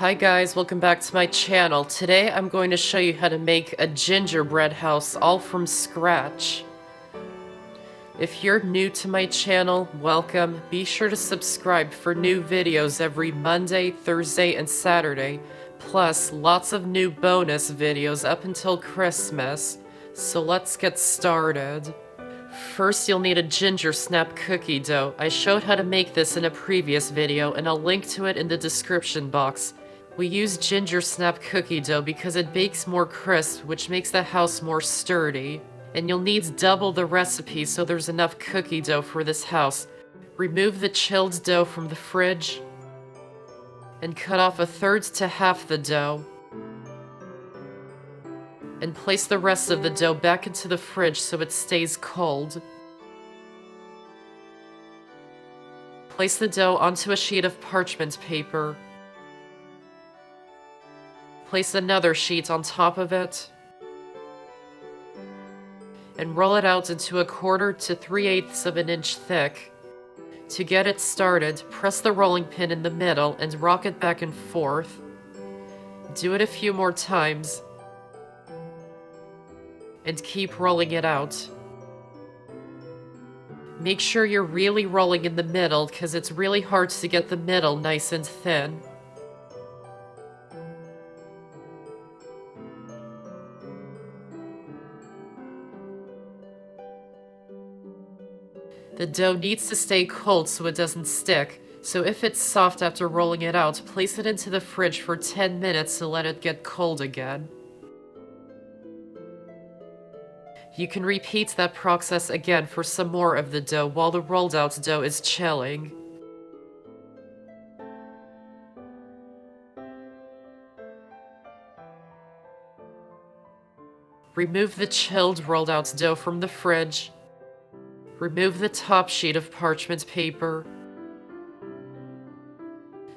Hi guys, welcome back to my channel. Today I'm going to show you how to make a gingerbread house all from scratch. If you're new to my channel, welcome. Be sure to subscribe for new videos every Monday, Thursday, and Saturday. Plus, lots of new bonus videos up until Christmas. So let's get started. First, you'll need a ginger snap cookie dough. I showed how to make this in a previous video, and I'll link to it in the description box. We use ginger snap cookie dough because it bakes more crisp, which makes the house more sturdy. And you'll need double the recipe so there's enough cookie dough for this house. Remove the chilled dough from the fridge and cut off 1/3 to half the dough. And place the rest of the dough back into the fridge so it stays cold. Place the dough onto a sheet of parchment paper. Place another sheet on top of it. And roll it out into 1/4 to 3/8 of an inch thick. To get it started, press the rolling pin in the middle and rock it back and forth. Do it a few more times. And keep rolling it out. Make sure you're really rolling in the middle because it's really hard to get the middle nice and thin. The dough needs to stay cold so it doesn't stick, so if it's soft after rolling it out, place it into the fridge for 10 minutes to let it get cold again. You can repeat that process again for some more of the dough while the rolled out dough is chilling. Remove the chilled rolled out dough from the fridge. Remove the top sheet of parchment paper.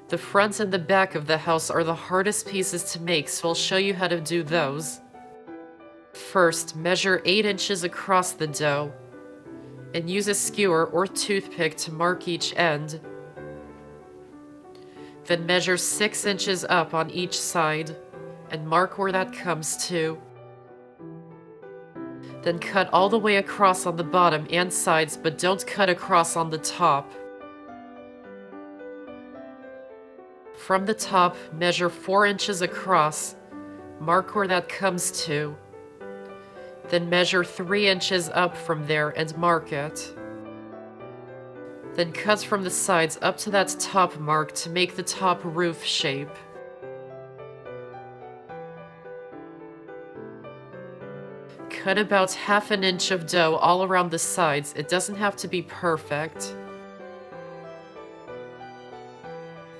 The front and the back of the house are the hardest pieces to make, so I'll show you how to do those. First, measure 8 inches across the dough, and use a skewer or toothpick to mark each end. Then measure 6 inches up on each side, and mark where that comes to. Then cut all the way across on the bottom and sides, but don't cut across on the top. From the top, measure 4 inches across, mark where that comes to. Then measure 3 inches up from there and mark it. Then cut from the sides up to that top mark to make the top roof shape. Cut about 1/2 inch of dough all around the sides. It doesn't have to be perfect.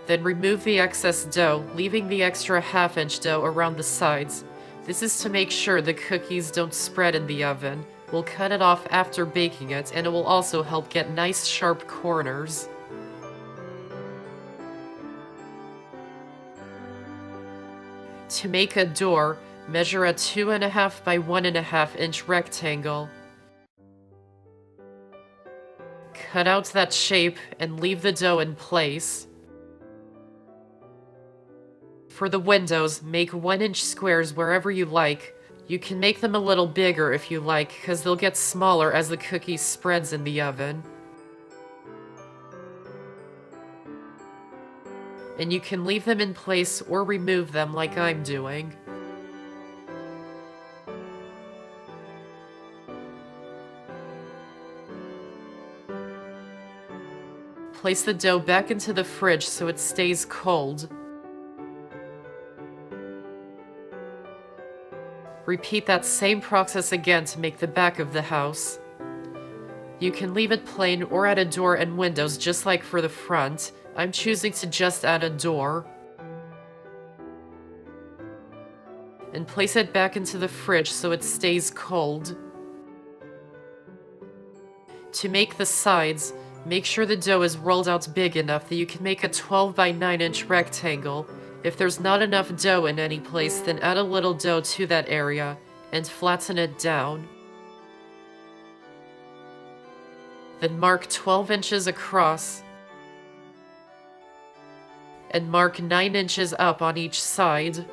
Then remove the excess dough, leaving the extra 1/2 inch dough around the sides. This is to make sure the cookies don't spread in the oven. We'll cut it off after baking it, and it will also help get nice sharp corners. To make a door, measure a 2.5 by 1.5 inch rectangle. Cut out that shape and leave the dough in place. For the windows, make 1-inch squares wherever you like. You can make them a little bigger if you like, because they'll get smaller as the cookie spreads in the oven. And you can leave them in place or remove them like I'm doing. Place the dough back into the fridge so it stays cold. Repeat that same process again to make the back of the house. You can leave it plain or add a door and windows just like for the front. I'm choosing to just add a door. And place it back into the fridge so it stays cold. To make the sides, make sure the dough is rolled out big enough that you can make a 12 by 9 inch rectangle. If there's not enough dough in any place, then add a little dough to that area and flatten it down. Then mark 12 inches across and mark 9 inches up on each side.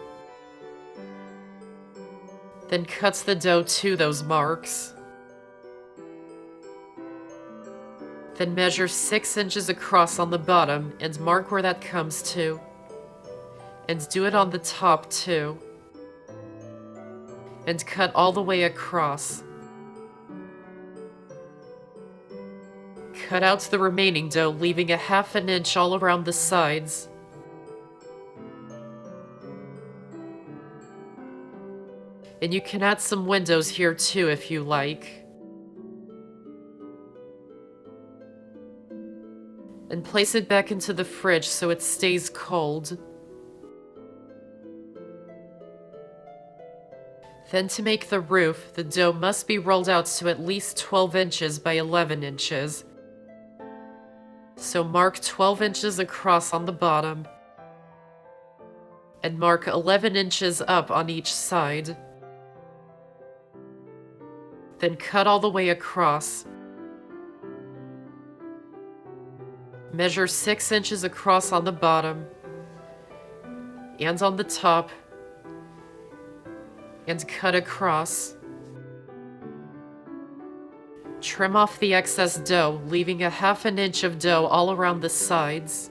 Then cut the dough to those marks. Then measure 6 inches across on the bottom and mark where that comes to. And do it on the top too. And cut all the way across. Cut out the remaining dough, leaving a 1/2 inch all around the sides. And you can add some windows here too if you like. And place it back into the fridge so it stays cold. Then to make the roof, the dough must be rolled out to at least 12 inches by 11 inches. So mark 12 inches across on the bottom and mark 11 inches up on each side. Then cut all the way across. Measure 6 inches across on the bottom and on the top and cut across. Trim off the excess dough, leaving a 1/2 inch of dough all around the sides.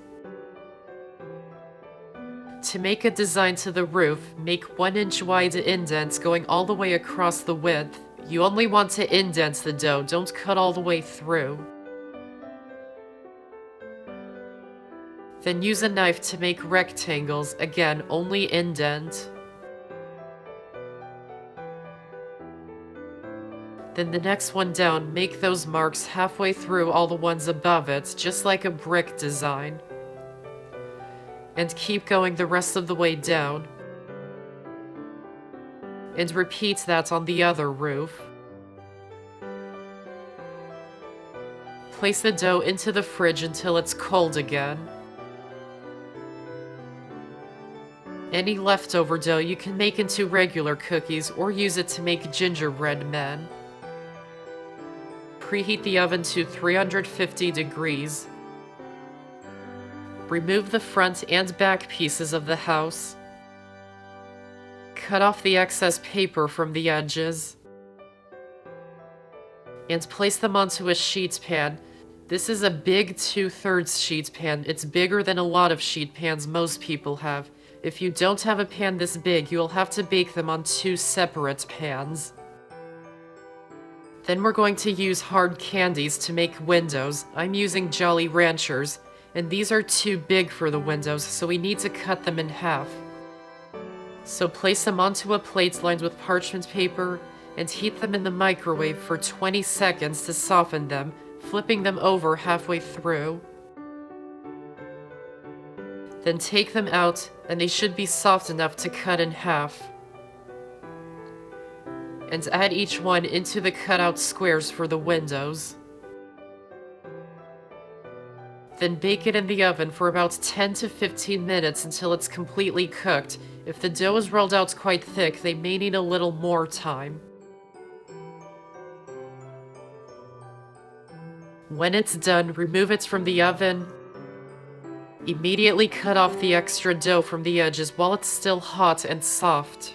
To make a design to the roof, make 1 inch wide indents going all the way across the width. You only want to indent the dough, don't cut all the way through. Then use a knife to make rectangles, again, only indent. Then the next one down, make those marks halfway through all the ones above it, just like a brick design. And keep going the rest of the way down. And repeat that on the other roof. Place the dough into the fridge until it's cold again. Any leftover dough you can make into regular cookies or use it to make gingerbread men. Preheat the oven to 350 degrees. Remove the front and back pieces of the house. Cut off the excess paper from the edges. And place them onto a sheet pan. This is a big 2/3 sheet pan. It's bigger than a lot of sheet pans most people have. If you don't have a pan this big, you'll have to bake them on 2 separate pans. Then we're going to use hard candies to make windows. I'm using Jolly Ranchers, and these are too big for the windows, so we need to cut them in half. So place them onto a plate lined with parchment paper and heat them in the microwave for 20 seconds to soften them, flipping them over halfway through. Then take them out, and they should be soft enough to cut in half. And add each one into the cutout squares for the windows. Then bake it in the oven for about 10 to 15 minutes until it's completely cooked. If the dough is rolled out quite thick, they may need a little more time. When it's done, remove it from the oven. Immediately cut off the extra dough from the edges while it's still hot and soft.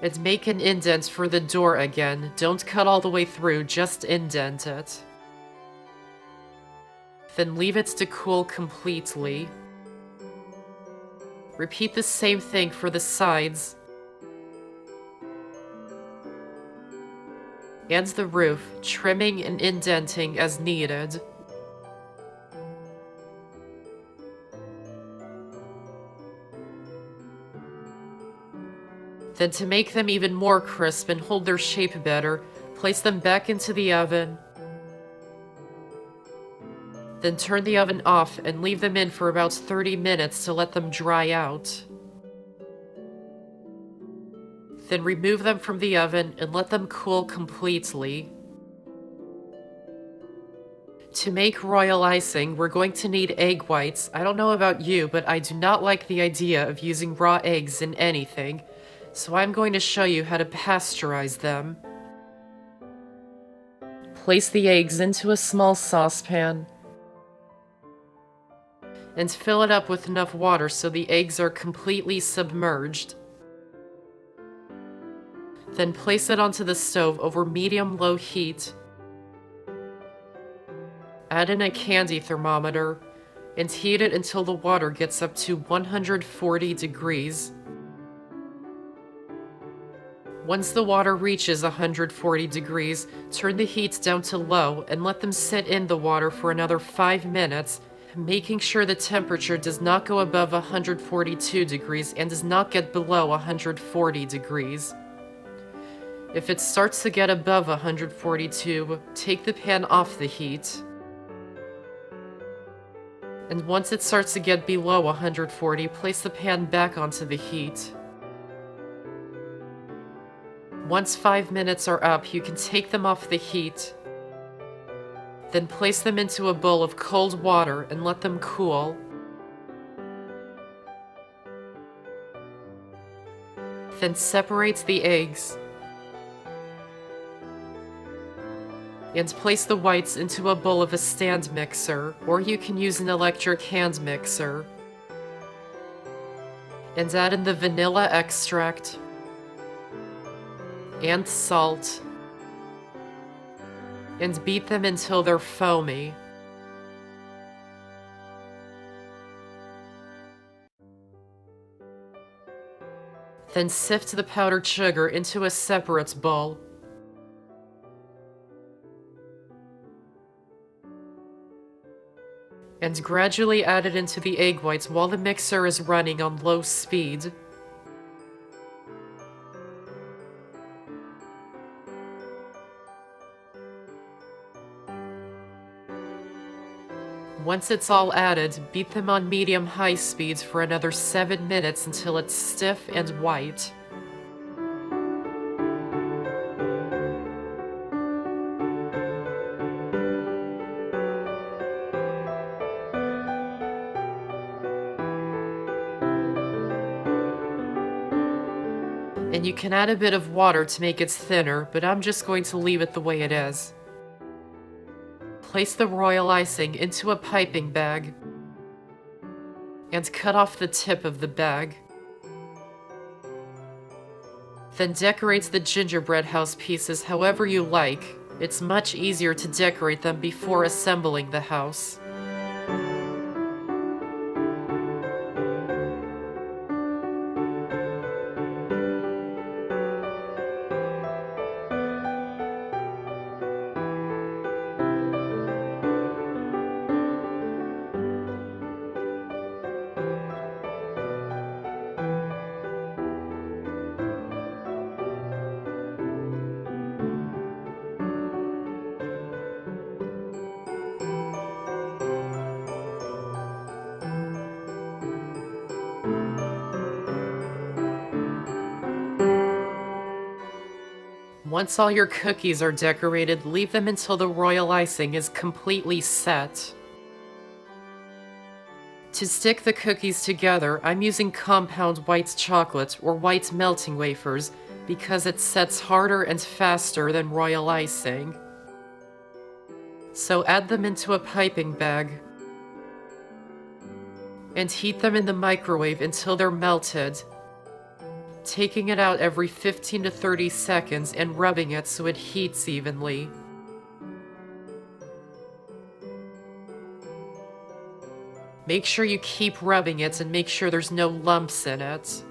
And make an indent for the door again. Don't cut all the way through, just indent it. Then leave it to cool completely. Repeat the same thing for the sides. And the roof, trimming and indenting as needed. Then to make them even more crisp and hold their shape better, place them back into the oven. Then turn the oven off and leave them in for about 30 minutes to let them dry out. Then remove them from the oven and let them cool completely. To make royal icing, we're going to need egg whites. I don't know about you, but I do not like the idea of using raw eggs in anything. So I'm going to show you how to pasteurize them. Place the eggs into a small saucepan. and fill it up with enough water so the eggs are completely submerged. Then place it onto the stove over medium-low heat. Add in a candy thermometer and heat it until the water gets up to 140 degrees. Once the water reaches 140 degrees, turn the heat down to low and let them sit in the water for another 5 minutes, making sure the temperature does not go above 142 degrees and does not get below 140 degrees. If it starts to get above 142, take the pan off the heat. And once it starts to get below 140, place the pan back onto the heat. Once 5 minutes are up, you can take them off the heat. Then place them into a bowl of cold water and let them cool. Then separate the eggs. And place the whites into a bowl of a stand mixer, or you can use an electric hand mixer. And add in the vanilla extract and salt. And beat them until they're foamy. Then sift the powdered sugar into a separate bowl. And gradually add it into the egg whites while the mixer is running on low speed. Once it's all added, beat them on medium-high speeds for another 7 minutes until it's stiff and white. And you can add a bit of water to make it thinner, but I'm just going to leave it the way it is. Place the royal icing into a piping bag and cut off the tip of the bag. Then decorate the gingerbread house pieces however you like. It's much easier to decorate them before assembling the house. Once all your cookies are decorated, leave them until the royal icing is completely set. To stick the cookies together, I'm using compound white chocolate or white melting wafers because it sets harder and faster than royal icing. So add them into a piping bag and heat them in the microwave until they're melted, taking it out every 15 to 30 seconds and rubbing it so it heats evenly. Make sure you keep rubbing it and make sure there's no lumps in it.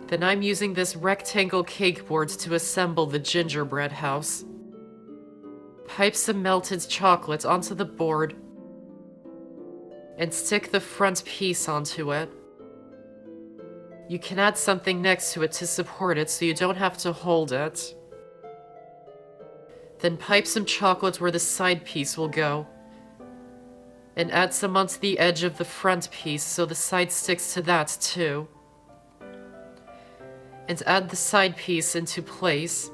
Then I'm using this rectangle cake board to assemble the gingerbread house. Pipe some melted chocolate onto the board and stick the front piece onto it. You can add something next to it to support it so you don't have to hold it. Then pipe some chocolate where the side piece will go, and add some onto the edge of the front piece so the side sticks to that too. And add the side piece into place,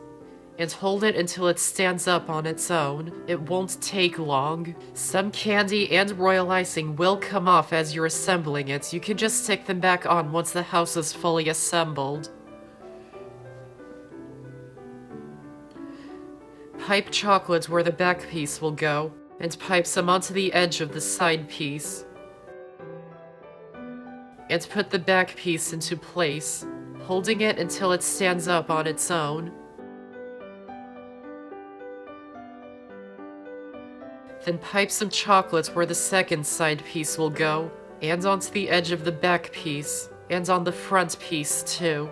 and hold it until it stands up on its own. It won't take long. Some candy and royal icing will come off as you're assembling it. You can just stick them back on once the house is fully assembled. Pipe chocolate where the back piece will go, and pipe some onto the edge of the side piece. And put the back piece into place, holding it until it stands up on its own. Then pipe some chocolate where the second side piece will go, and onto the edge of the back piece, and on the front piece too.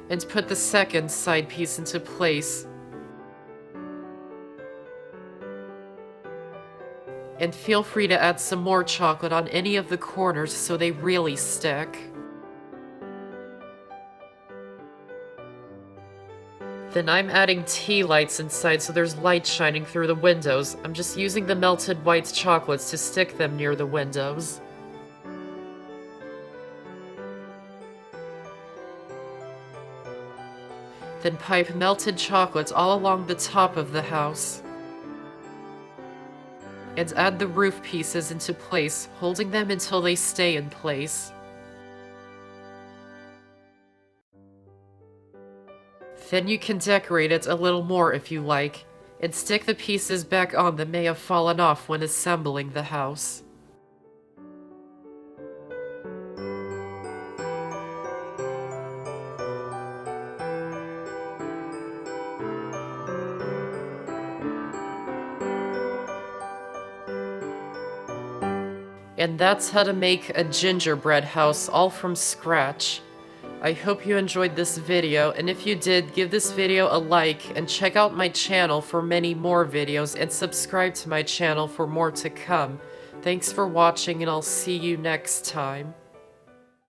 And put the second side piece into place. And feel free to add some more chocolate on any of the corners so they really stick. Then I'm adding tea lights inside so there's light shining through the windows. I'm just using the melted white chocolates to stick them near the windows. Then pipe melted chocolate all along the top of the house. And add the roof pieces into place, holding them until they stay in place. Then you can decorate it a little more if you like, and stick the pieces back on that may have fallen off when assembling the house. And that's how to make a gingerbread house all from scratch. I hope you enjoyed this video, and if you did, give this video a like and check out my channel for many more videos and subscribe to my channel for more to come. Thanks for watching, and I'll see you next time.